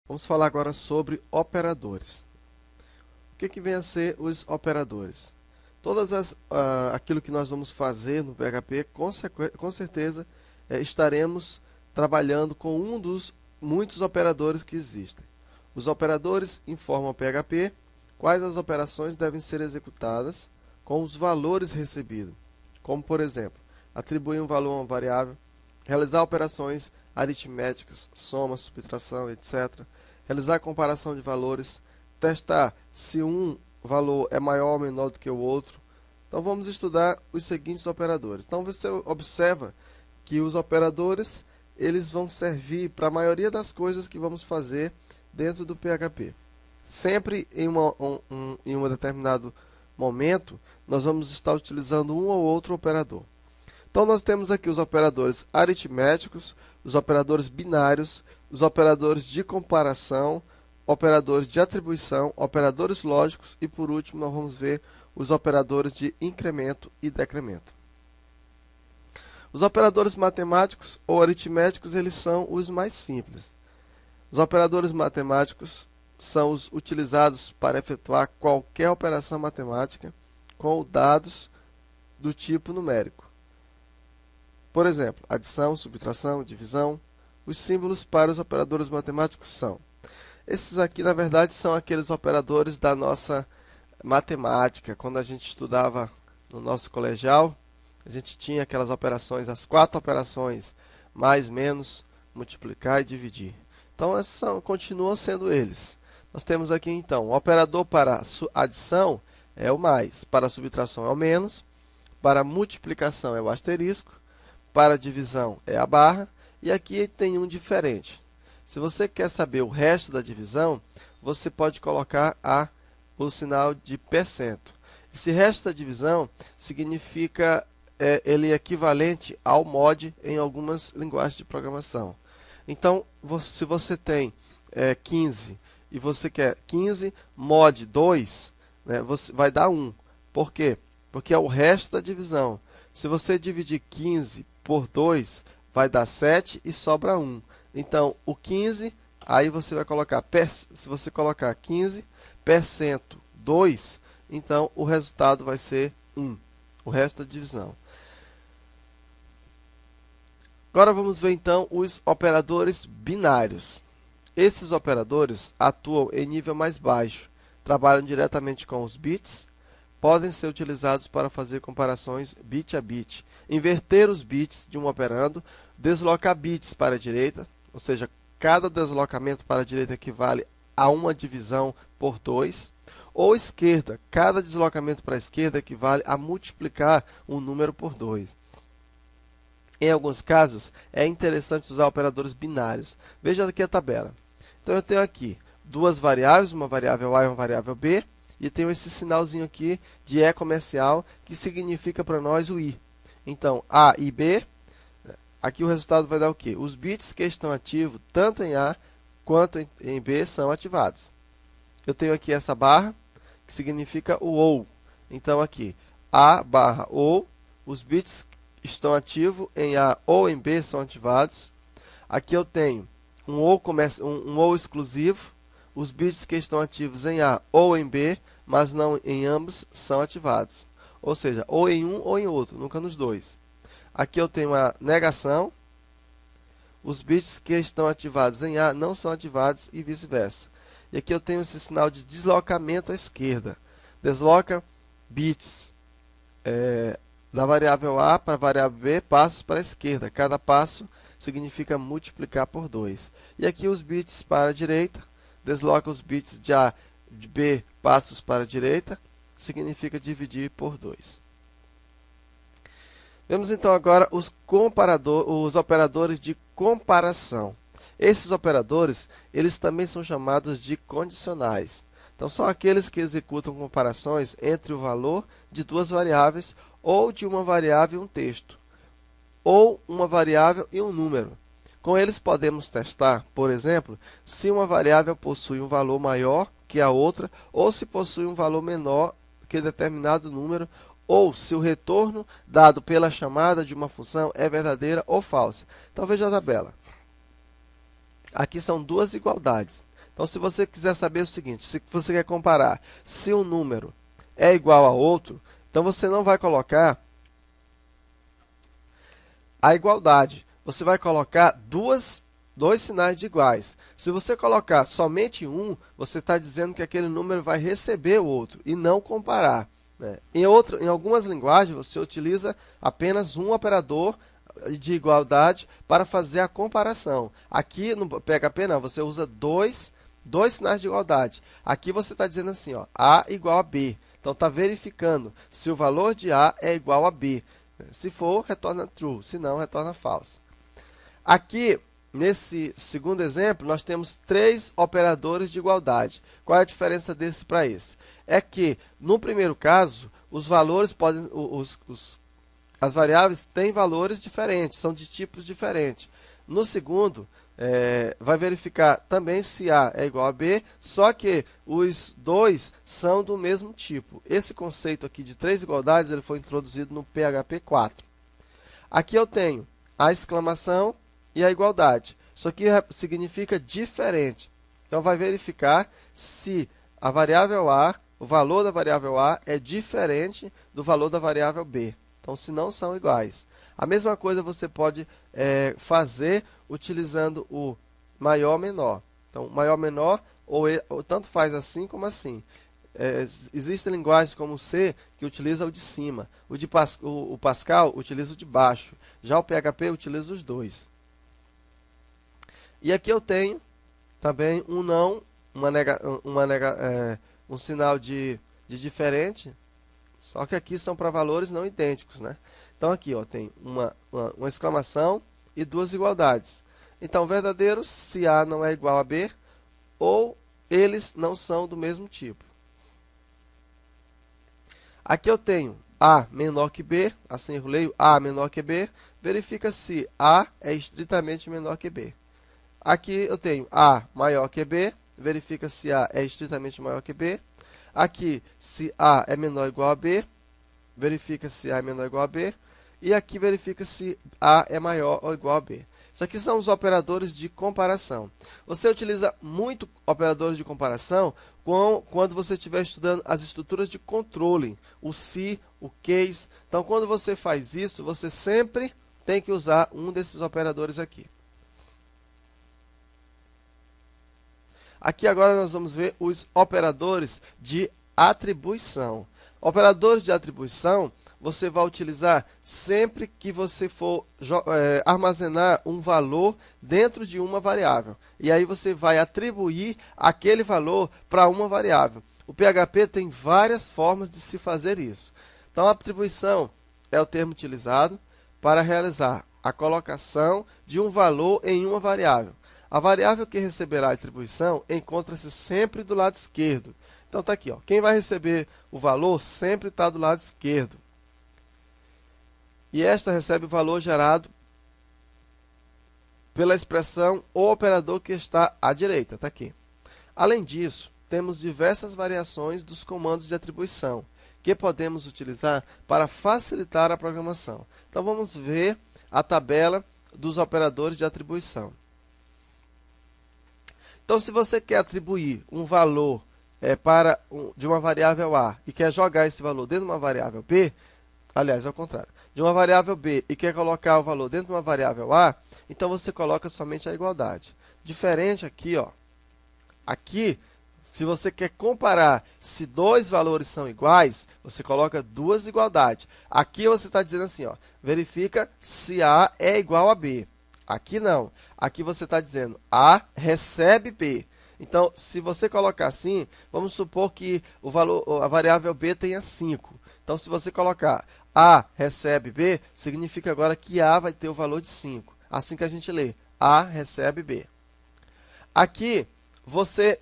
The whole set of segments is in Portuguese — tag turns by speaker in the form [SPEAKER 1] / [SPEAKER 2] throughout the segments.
[SPEAKER 1] Vamos falar agora sobre operadores. O que vem a ser os operadores? Aquilo que nós vamos fazer no PHP, com certeza estaremos trabalhando com um dos muitos operadores que existem. Os operadores informam ao PHP quais as operações devem ser executadas com os valores recebidos, como por exemplo, atribuir um valor a uma variável, realizar operações aritméticas, soma, subtração, etc. Realizar comparação de valores, testar se um valor é maior ou menor do que o outro. Então vamos estudar os seguintes operadores. Então você observa que os operadores eles vão servir para a maioria das coisas que vamos fazer dentro do PHP. Sempre em um determinado momento, nós vamos estar utilizando um ou outro operador. Então nós temos aqui os operadores aritméticos, os operadores binários, os operadores de comparação, operadores de atribuição, operadores lógicos e por último nós vamos ver os operadores de incremento e decremento. Os operadores matemáticos ou aritméticos eles são os mais simples. Os operadores matemáticos são os utilizados para efetuar qualquer operação matemática com dados do tipo numérico. Por exemplo, adição, subtração, divisão. Os símbolos para os operadores matemáticos são. Esses aqui, na verdade, são aqueles operadores da nossa matemática. Quando a gente estudava no nosso colegial, a gente tinha aquelas operações, as 4 operações, mais, menos, multiplicar e dividir. Então, continuam sendo eles. Nós temos aqui, então, o operador para adição é o mais, para subtração é o menos, para multiplicação é o asterisco, para divisão é a barra, e aqui tem um diferente. Se você quer saber o resto da divisão, você pode colocar o sinal de percento. Esse resto da divisão significa, ele é equivalente ao mod em algumas linguagens de programação. Então, se você tem 15 e você quer 15 mod 2, né, você vai dar 1. Por quê? Porque é o resto da divisão. Se você dividir 15 por 2, vai dar 7 e sobra 1. Então, o 15, aí você vai colocar, se você colocar 15% 2, então o resultado vai ser 1, o resto da divisão. Agora vamos ver então os operadores binários. Esses operadores atuam em nível mais baixo, trabalham diretamente com os bits, podem ser utilizados para fazer comparações bit a bit, inverter os bits de um operando, deslocar bits para a direita, ou seja, cada deslocamento para a direita equivale a uma divisão por 2, ou esquerda, cada deslocamento para a esquerda equivale a multiplicar um número por 2. Em alguns casos, é interessante usar operadores binários. Veja aqui a tabela. Então eu tenho aqui duas variáveis, uma variável A e uma variável B, e tenho esse sinalzinho aqui de E comercial, que significa para nós o I. Então, A e B, aqui o resultado vai dar o quê? Os bits que estão ativos, tanto em A quanto em B, são ativados. Eu tenho aqui essa barra, que significa o OU. Então, aqui, A barra OU, os bits estão ativos em A ou em B são ativados. Aqui eu tenho um OU exclusivo, os bits que estão ativos em A ou em B, mas não em ambos, são ativados. Ou seja, ou em um ou em outro, nunca nos dois. Aqui eu tenho a negação, os bits que estão ativados em A não são ativados e vice-versa. E aqui eu tenho esse sinal de deslocamento à esquerda. Desloca bits da variável A para a variável B, passos para a esquerda. Cada passo significa multiplicar por 2. E aqui os bits para a direita, desloca os bits de A de B, passos para a direita, significa dividir por 2. Vemos então agora os operadores de comparação. Esses operadores, eles também são chamados de condicionais. Então, são aqueles que executam comparações entre o valor de duas variáveis ou de uma variável e um texto, ou uma variável e um número. Com eles podemos testar, por exemplo, se uma variável possui um valor maior que a outra, ou se possui um valor menor que determinado número, ou se o retorno dado pela chamada de uma função é verdadeira ou falsa. Então veja a tabela. Aqui são duas igualdades. Então, se você quiser saber o seguinte, se você quer comparar se um número é igual a outro, então você não vai colocar a igualdade. Você vai colocar dois sinais de iguais. Se você colocar somente um, você está dizendo que aquele número vai receber o outro e não comparar, né? Em algumas linguagens, você utiliza apenas um operador de igualdade para fazer a comparação. Aqui no PHP, não, você usa dois sinais de igualdade. Aqui você está dizendo assim, ó, A igual a B. Então, está verificando se o valor de A é igual a B. Se for, retorna true, se não, retorna false. Aqui, nesse segundo exemplo, nós temos 3 operadores de igualdade. Qual é a diferença desse para esse? É que, no primeiro caso, os valores podem, as variáveis têm valores diferentes, são de tipos diferentes. No segundo, vai verificar também se A é igual a B, só que os dois são do mesmo tipo. Esse conceito aqui de 3 igualdades ele foi introduzido no PHP 4. Aqui eu tenho a exclamação e a igualdade. Isso aqui significa diferente. Então, vai verificar se a variável A, o valor da variável A é diferente do valor da variável B. Então, se não são iguais. A mesma coisa você pode fazer utilizando o maior ou menor. Então, maior ou menor, ou tanto faz assim como assim. Existem linguagens como C que utiliza o de cima. O Pascal utiliza o de baixo. Já o PHP utiliza os dois. E aqui eu tenho também um não, um sinal de diferente. Só que aqui são para valores não idênticos, né? Então, aqui ó, tem uma exclamação e 2 igualdades. Então, verdadeiro se A não é igual a B, ou eles não são do mesmo tipo. Aqui eu tenho A menor que B, assim eu leio A menor que B, verifica se A é estritamente menor que B. Aqui eu tenho A maior que B, verifica se A é estritamente maior que B. Aqui, se A é menor ou igual a B, verifica se A é menor ou igual a B. E aqui verifica se A é maior ou igual a B. Isso aqui são os operadores de comparação. Você utiliza muito operadores de comparação quando você estiver estudando as estruturas de controle, o se, o case. Então, quando você faz isso, você sempre tem que usar um desses operadores aqui. Aqui agora nós vamos ver os operadores de atribuição. Operadores de atribuição você vai utilizar sempre que você for armazenar um valor dentro de uma variável. E aí você vai atribuir aquele valor para uma variável. O PHP tem várias formas de se fazer isso. Então, a atribuição é o termo utilizado para realizar a colocação de um valor em uma variável. A variável que receberá a atribuição encontra-se sempre do lado esquerdo. Então, está aqui, ó. Quem vai receber o valor sempre está do lado esquerdo. E esta recebe o valor gerado pela expressão ou operador que está à direita. Está aqui. Além disso, temos diversas variações dos comandos de atribuição que podemos utilizar para facilitar a programação. Então, vamos ver a tabela dos operadores de atribuição. Então, se você quer atribuir um valor de uma variável A e quer jogar esse valor dentro de uma variável B, aliás, ao contrário, de uma variável B e quer colocar o valor dentro de uma variável A, então você coloca somente a igualdade. Diferente aqui, ó, aqui, se você quer comparar se dois valores são iguais, você coloca duas igualdades. Aqui você está dizendo assim, ó, verifica se A é igual a B. Aqui não. Aqui você está dizendo A recebe B. Então, se você colocar assim, vamos supor que a variável B tenha 5. Então, se você colocar A recebe B, significa agora que A vai ter o valor de 5. Assim que a gente lê, A recebe B. Aqui, você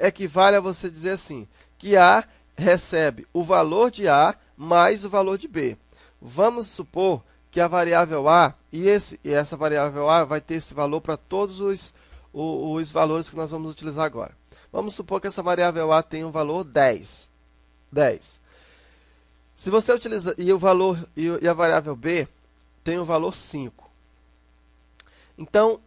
[SPEAKER 1] equivale a você dizer assim, que A recebe o valor de A mais o valor de B. Vamos supor que a variável A e essa variável A vai ter esse valor para todos os valores que nós vamos utilizar agora. Vamos supor que essa variável A tem um valor 10. Se você utiliza e a variável B tem um valor 5. Então,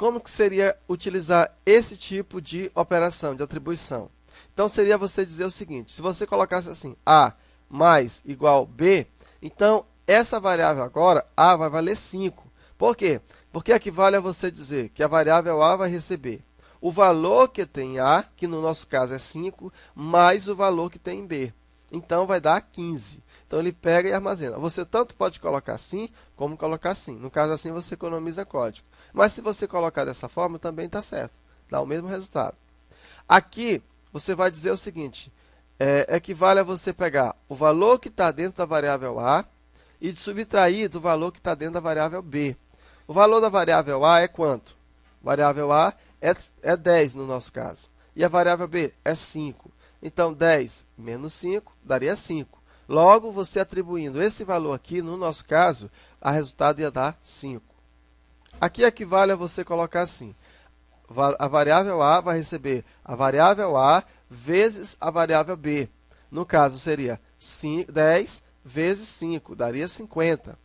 [SPEAKER 1] como que seria utilizar esse tipo de operação, de atribuição? Então, seria você dizer o seguinte, se você colocasse assim, A mais igual B, então, essa variável agora, A, vai valer 5. Por quê? Porque equivale a você dizer que a variável A vai receber o valor que tem em A, que no nosso caso é 5, mais o valor que tem em B. Então, vai dar 15. Então, ele pega e armazena. Você tanto pode colocar assim, como colocar assim. No caso assim, você economiza código. Mas se você colocar dessa forma, também está certo. Dá o mesmo resultado. Aqui, você vai dizer o seguinte, equivale a você pegar o valor que está dentro da variável A e subtrair do valor que está dentro da variável B. O valor da variável A é quanto? Variável A é 10 no nosso caso. E a variável B é 5. Então, 10 menos 5 daria 5. Logo, você atribuindo esse valor aqui, no nosso caso, o resultado ia dar 5. Aqui equivale a você colocar assim. A variável A vai receber a variável A vezes a variável B. No caso, seria 10 vezes 5, daria 50.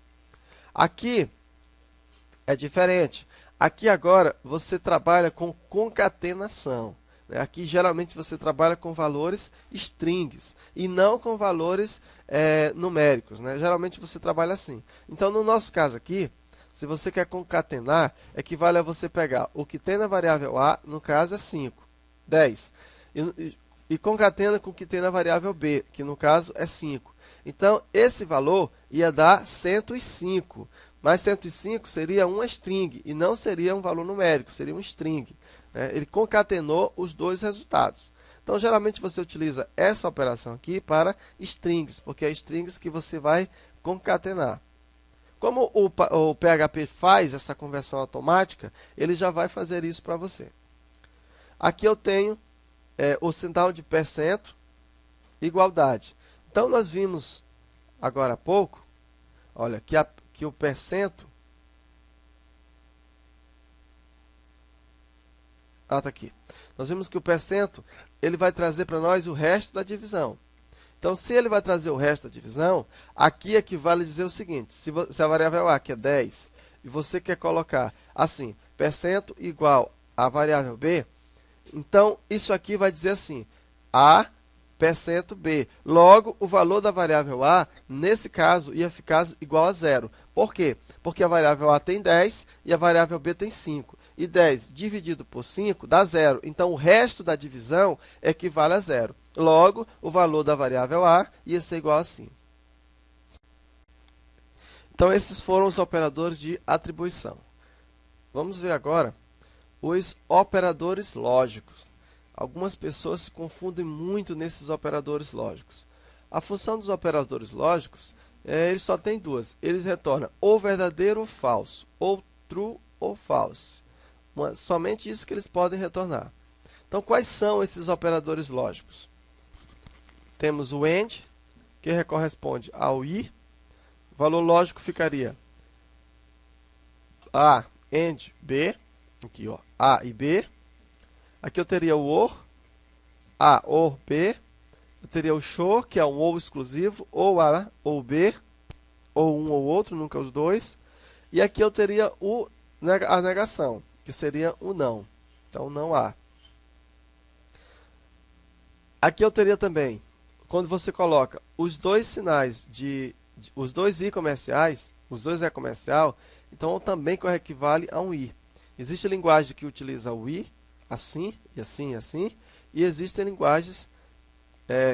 [SPEAKER 1] Aqui é diferente. Aqui agora você trabalha com concatenação. Aqui geralmente você trabalha com valores strings e não com valores numéricos. Geralmente você trabalha assim. Então, no nosso caso aqui, se você quer concatenar, equivale a você pegar o que tem na variável A, no caso é 5, 10, e concatena com o que tem na variável B, que no caso é 5. Então, esse valor ia dar 105, mas 105 seria uma string e não seria um valor numérico, seria um string. Ele concatenou os dois resultados. Então, geralmente você utiliza essa operação aqui para strings, porque é strings que você vai concatenar. Como o PHP faz essa conversão automática, ele já vai fazer isso para você. Aqui eu tenho o sinal de percento, igualdade. Então, nós vimos agora há pouco, olha, que o percento... Ah, está aqui. Nós vimos que o percento, ele vai trazer para nós o resto da divisão. Então, se ele vai trazer o resto da divisão, aqui equivale a dizer o seguinte, se a variável A, que é 10, e você quer colocar assim, percento igual a variável B, então, isso aqui vai dizer assim, A percento B. Logo, o valor da variável A, nesse caso, ia ficar igual a 0. Por quê? Porque a variável A tem 10 e a variável B tem 5. E 10 dividido por 5 dá 0. Então, o resto da divisão equivale a 0. Logo, o valor da variável A ia ser igual a 5. Então, esses foram os operadores de atribuição. Vamos ver agora os operadores lógicos. Algumas pessoas se confundem muito nesses operadores lógicos. A função dos operadores lógicos, eles só tem duas. Eles retornam ou verdadeiro ou falso, ou true ou false. Somente isso que eles podem retornar. Então, quais são esses operadores lógicos? Temos o AND, que corresponde ao I. O valor lógico ficaria A AND B. Aqui, ó, A e B. Aqui eu teria o OR, A OR B. Eu teria o SHOW, que é um OR exclusivo, ou A ou B, ou um ou outro, nunca os dois. E aqui eu teria a negação, que seria o não. Então, não há. Aqui eu teria também, quando você coloca os dois sinais os dois i comerciais, os dois é comercial, então também equivale a um i. Existe linguagem que utiliza o i, assim, e assim, e assim, e existem linguagens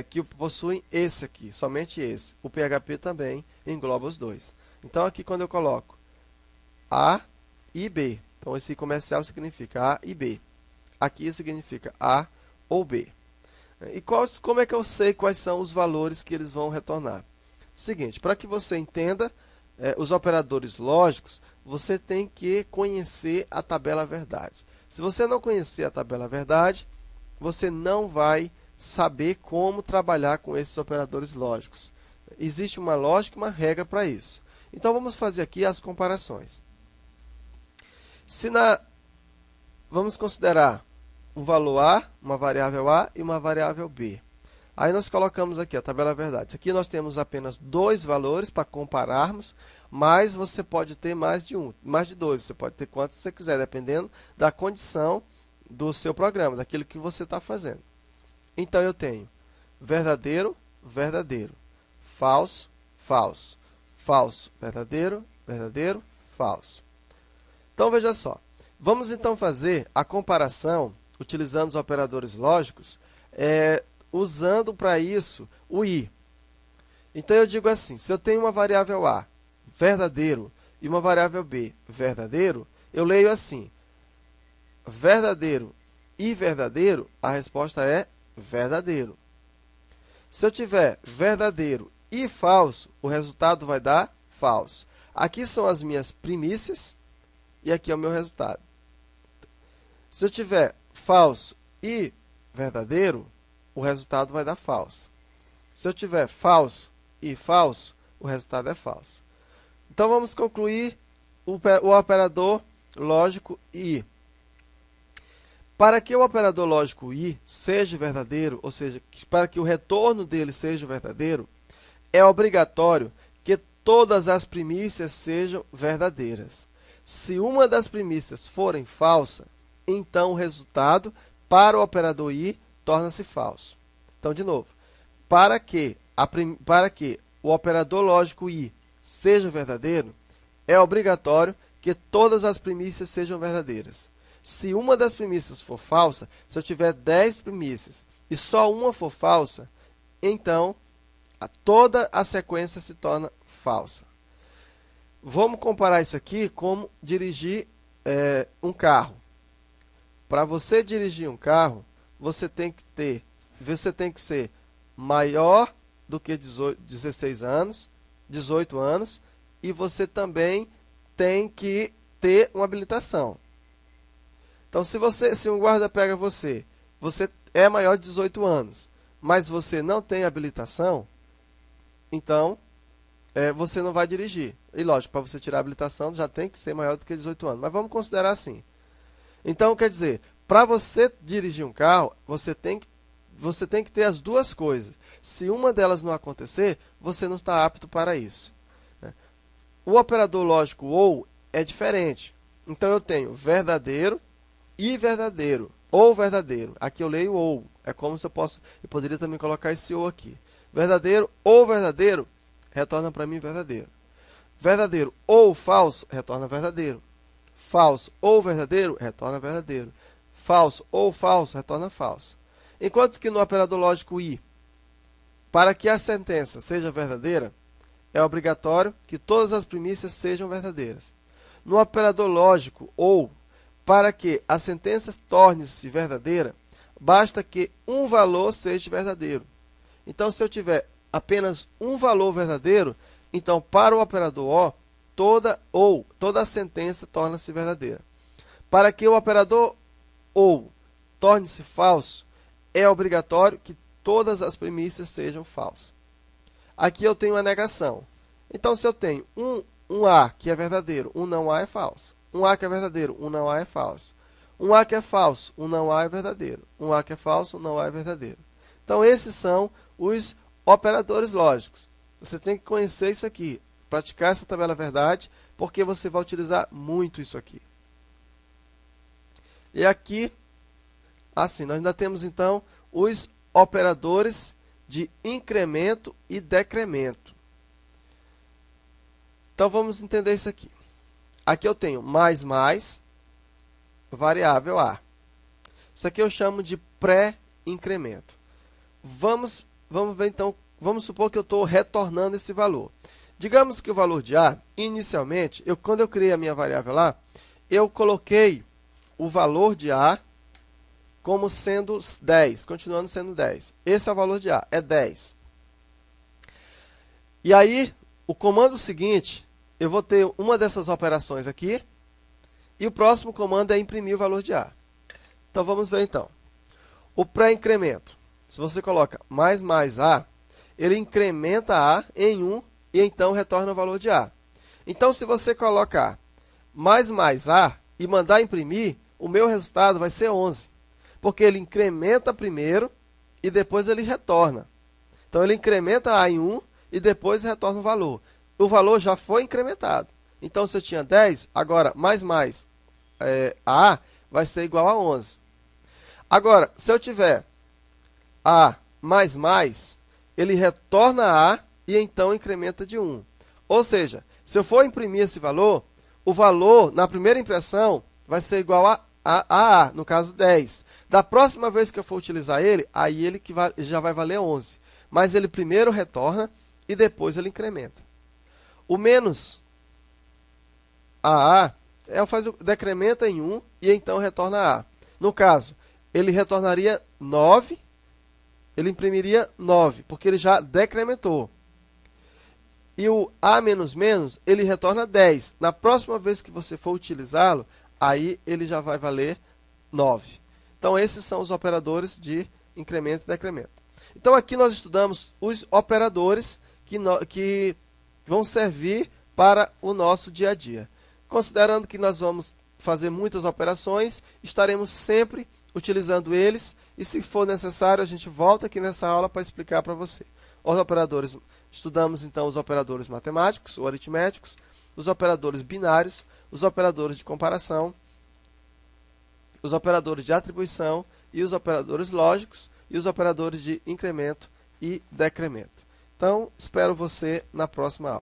[SPEAKER 1] que possuem esse aqui, somente esse. O PHP também engloba os dois. Então, aqui quando eu coloco A e B, então esse comercial significa A e B. Aqui significa A ou B. E como é que eu sei quais são os valores que eles vão retornar? Seguinte, para que você entenda os operadores lógicos, você tem que conhecer a tabela verdade. Se você não conhecer a tabela verdade, você não vai saber como trabalhar com esses operadores lógicos. Existe uma lógica e uma regra para isso. Então, vamos fazer aqui as comparações. Vamos considerar um valor A, uma variável A e uma variável B. Aí nós colocamos aqui a tabela verdade. Aqui nós temos apenas dois valores para compararmos, mas você pode ter mais de um, mais de dois. Você pode ter quantos você quiser, dependendo da condição do seu programa, daquilo que você está fazendo. Então eu tenho verdadeiro, verdadeiro, falso, falso, falso, verdadeiro, verdadeiro, falso. Então veja só, vamos então fazer a comparação utilizando os operadores lógicos, usando para isso o i. Então eu digo assim, se eu tenho uma variável a, verdadeiro, e uma variável b, verdadeiro, eu leio assim, verdadeiro e verdadeiro, a resposta é verdadeiro. Se eu tiver verdadeiro e falso, o resultado vai dar falso. Aqui são as minhas primícias e aqui é o meu resultado. Se eu tiver falso e verdadeiro, o resultado vai dar falso. Se eu tiver falso e falso, o resultado é falso. Então vamos concluir o operador lógico i. Para que o operador lógico i seja verdadeiro, ou seja, para que o retorno dele seja verdadeiro, é obrigatório que todas as primícias sejam verdadeiras. Se uma das primícias forem falsa, então o resultado para o operador i torna-se falso. Então, de novo, para que o operador lógico i seja verdadeiro, é obrigatório que todas as primícias sejam verdadeiras. Se uma das primícias for falsa, se eu tiver 10 primícias e só uma for falsa, então toda a sequência se torna falsa. Vamos comparar isso aqui como dirigir um carro. Para você dirigir um carro, você tem que ser maior do que 18 anos, e você também tem que ter uma habilitação. Então, se um guarda pega você é maior de 18 anos, mas você não tem habilitação, então você não vai dirigir. E lógico, para você tirar a habilitação, já tem que ser maior do que 18 anos. Mas vamos considerar assim. Então, quer dizer, para você dirigir um carro, você tem que ter as duas coisas. Se uma delas não acontecer, você não está apto para isso. O operador lógico ou é diferente. Então, eu tenho verdadeiro e verdadeiro, ou verdadeiro. Aqui eu leio ou. É como se eu poderia também colocar esse ou aqui. Verdadeiro ou verdadeiro, retorna para mim verdadeiro. Verdadeiro ou falso, retorna verdadeiro. Falso ou verdadeiro, retorna verdadeiro. Falso ou falso, retorna falso. Enquanto que no operador lógico i, para que a sentença seja verdadeira, é obrigatório que todas as primícias sejam verdadeiras. No operador lógico ou, para que a sentença torne-se verdadeira, basta que um valor seja verdadeiro. Então, se eu tiver apenas um valor verdadeiro, então para o operador o, toda a sentença torna-se verdadeira. Para que o operador ou torne-se falso, é obrigatório que todas as primícias sejam falsas. Aqui eu tenho a negação. Então, se eu tenho um A que é verdadeiro, um não A é falso. Um A que é verdadeiro, um não A é falso. Um A que é falso, um não A é verdadeiro. Um A que é falso, um não A é verdadeiro. Então, esses são os operadores lógicos. Você tem que conhecer isso aqui, praticar essa tabela verdade, porque você vai utilizar muito isso aqui. E aqui, assim, nós ainda temos então os operadores de incremento e decremento. Então, vamos entender isso aqui. Aqui eu tenho mais, variável A. Isso aqui eu chamo de pré-incremento. Vamos ver então, vamos supor que eu estou retornando esse valor. Digamos que o valor de A, inicialmente, quando eu criei a minha variável lá, eu coloquei o valor de A como sendo 10, continuando sendo 10. Esse é o valor de A, é 10. E aí, o comando seguinte, eu vou ter uma dessas operações aqui, e o próximo comando é imprimir o valor de A. Então, vamos ver então. O pré-incremento. Se você coloca mais A, ele incrementa A em 1 e então retorna o valor de A. Então, se você colocar mais A e mandar imprimir, o meu resultado vai ser 11. Porque ele incrementa primeiro e depois ele retorna. Então ele incrementa A em 1 e depois retorna o valor. O valor já foi incrementado. Então se eu tinha 10, agora mais A vai ser igual a 11. Agora, se eu tiver A mais, ele retorna A e então incrementa de 1. Ou seja, se eu for imprimir esse valor, o valor na primeira impressão vai ser igual a A, no caso 10. Da próxima vez que eu for utilizar ele, aí ele já vai valer 11. Mas ele primeiro retorna e depois ele incrementa. O menos AA decrementa em 1 e então retorna A. No caso, ele retornaria 9, ele imprimiria 9, porque ele já decrementou. E o A menos menos, ele retorna 10. Na próxima vez que você for utilizá-lo, aí ele já vai valer 9. Então, esses são os operadores de incremento e decremento. Então, aqui nós estudamos os operadores que vão servir para o nosso dia a dia. Considerando que nós vamos fazer muitas operações, estaremos sempre utilizando eles e, se for necessário, a gente volta aqui nessa aula para explicar para você. Os operadores, estudamos então os operadores matemáticos ou aritméticos, os operadores binários, os operadores de comparação, os operadores de atribuição e os operadores lógicos e os operadores de incremento e decremento. Então, espero você na próxima aula.